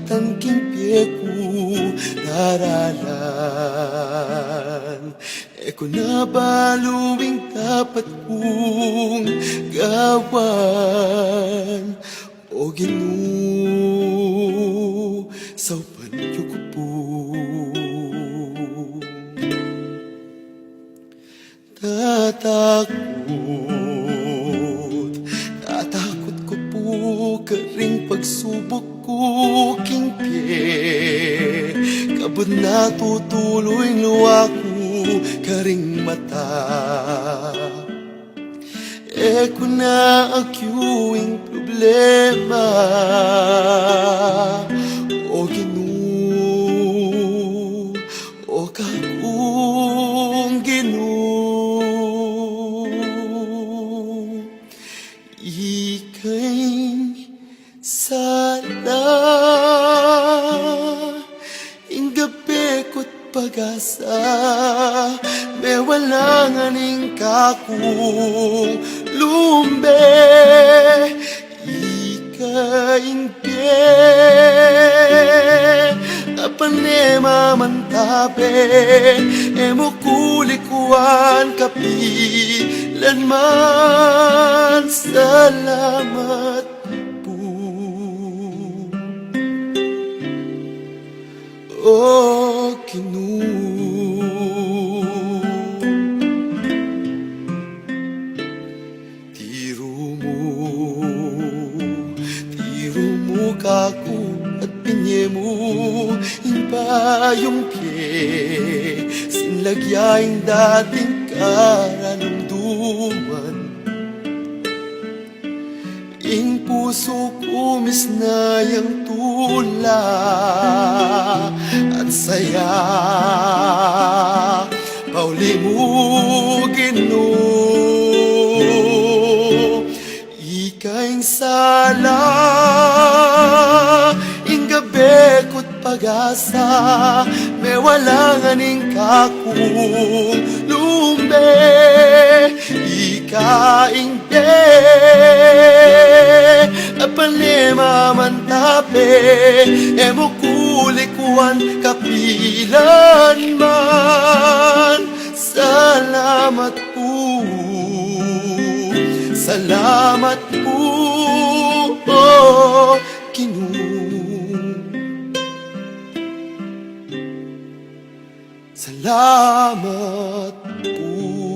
tan kimpiku naralan. Eko na baluing dapat kong gawan. O Ginoo, sa panyo ko po. Tatakot ko po karing pagsubok ko kingke. Kabod na tutuloy luwa ko karing mata. Eko na akyuing problema. O Ginoo, o kakong Ginoo, ika'y sana gabi ko't pag-asa. May walang aning kakong lumbe. Ikaing pie apanema mantape. Emo kulikuan kapilan man. Salamat po, O Ginoo. Tiro mo kako at pinye mo inbayong pie. Sinlagyaing dating karanumduman. Ing puso ko misnayang tula at saya. Pauli mo Ginoo, ika'y sala. Ing gabi ko't pag-asa. May walang aning kakong lumbe. Ikaing apanema mantape. Emo kulikuan kapilan man. Salamat po, salamat po, O Ginoo. Salamat po.